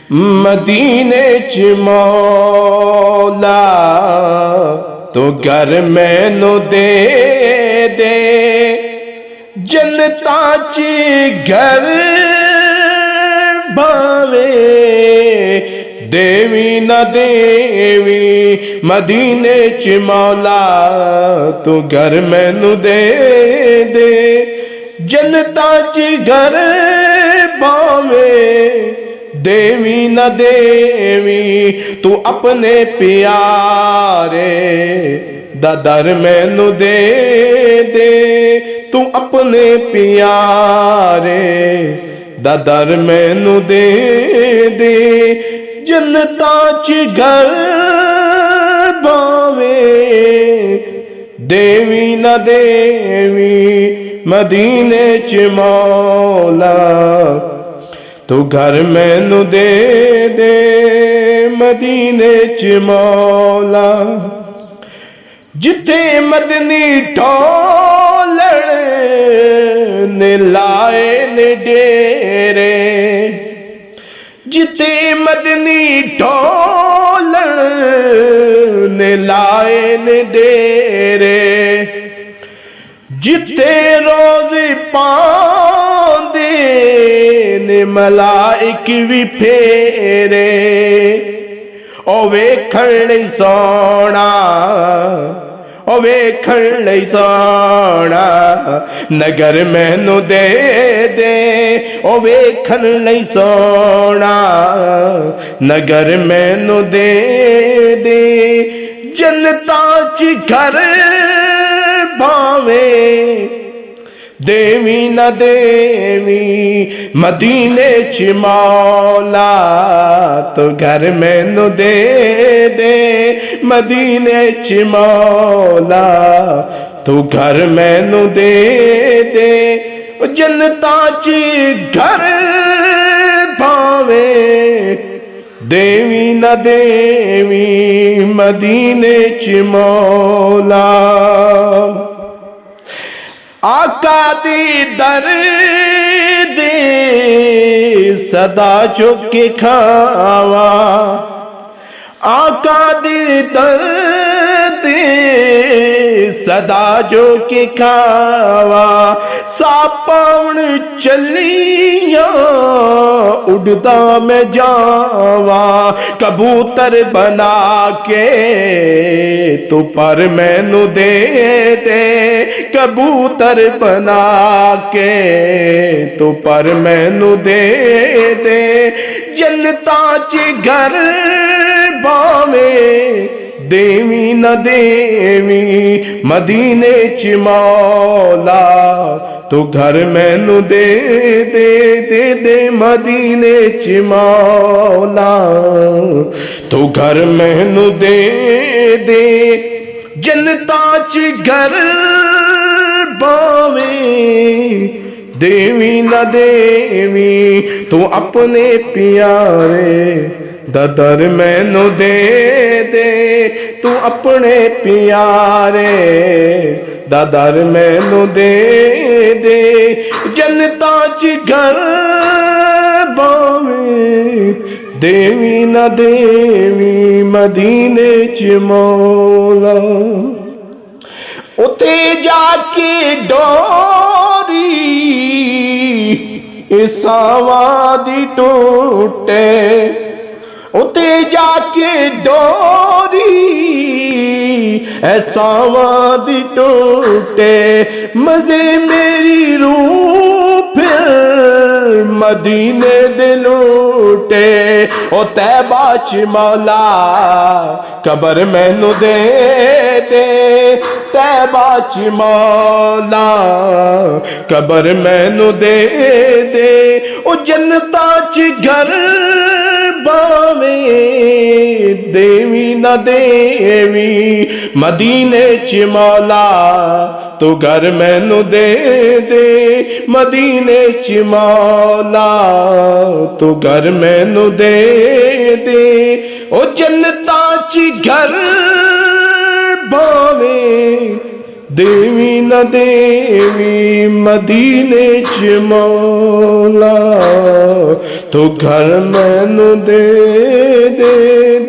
मदीने च मौला तो घर मैनू दे दे, जन्नता च घर भावे देवी न देवी। मदीने च मौला तू घर मैनू दे दे, जन्नता च घर भावे देवी न देवी। तू अपने प्यारे दा दर मैनू दे दे, तू अपने प्यारे दा दर मैनू दे दे, जन्नता च घर भावे देवी न देवी। मदीने च मौला तू घर मैनू दे दे, मदीने च मौला। जिथे मदनी ढोलण ने लाए ने डेरे, जिथे मदनी ढोलण ने लाए ने डेरे, जिथे रोज पांदे ने मलाइक भी फेरे। ओ वेखण लई सोना, ओ वेखण लई सोना नगर मैनू दे दे, ओ वेखण लई सोना नगर मैनू दे दे, जन्नता च घर भावे देवी न देवी। मदीने च मौला तो घर मैनू दे दे, मदीने च मौला तो घर मैनू दे दे, जन्नता च घर भावे देवी न देवी। मदीने च मौला आका दी दर दे सदा चुके खावा, आका दी दर दे सदा जो के खावा। सापाउन चलिया उड़दा मैं जावा, कबूतर बना के तू पर मैनू दे दे, कबूतर बना के तू पर मैनू दे दे, जन्नता च घर भावे देवी न देवी। मदीने च मौला तू घर मैनू दे दे दे दे, मदीने च मौला तू घर मैनू दे दे, जन्नता च घर भावे देवी न देवी। तू अपने प्यारे दर मैनू दे दे, तू अपने प्यारे दर मैनू दे दे, जन्नता च घर भावे देवी न देवी। मदीने च मौला उते जाके डोरी सावा दी टूटे, उते जाके डोरी सावा दी टूटे, मजे मेरी रूह फिर मदीने दे लूटे। ओ तैबा च मौला कबर मैनू दे दे, तैबा च मौला कबर मैनू दे दे, ओ जन्नता च घर भावे देवी न देवी। मदीने च मौला तू घर मैनू दे दे, मदीने च मौला तू घर मैनू दे दे, ओ जन्नता च घर भावे देवी न देवी मदीने च मौला, तो घर मैनू दे दे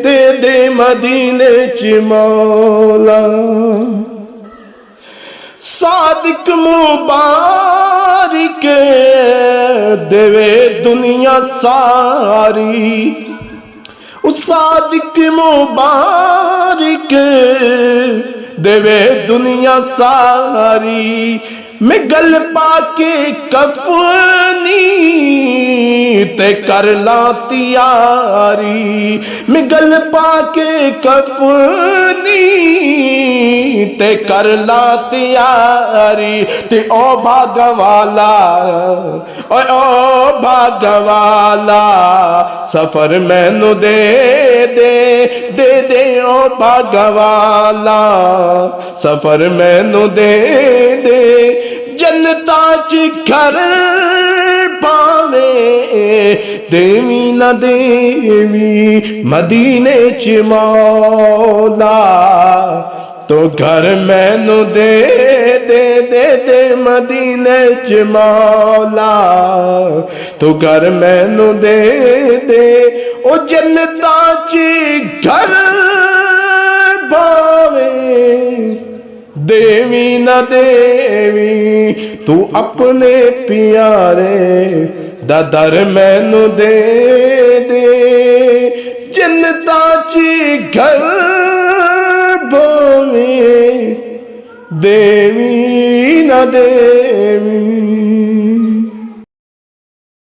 दे दे मदीने च मौला। सादिक मुबारक देवे दुनिया सारी, उस सादिक मुबारक देवे दुनिया सारी। मैं गल पाके कफनी ते कर ला तियारी, मैं गल पाके कफनी ते कर ला तियारी। ते ओ भागवाला, ओ भागवाला सफर मैनू दे दे दे दे, ओ भागवाला सफर मैनू दे दे। जन्नता च घर पावे देवी न देवी मदीने च मौला, तो घर मैनू दे दे दे दे मदीने च मौला, तो घर मैनू दे दे। ओ जन्नता च घर पावे देवी न देवी, तू अपने प्यारे दा दर मैनू दे दे। जन्नता च घर भावे देवी न देवी।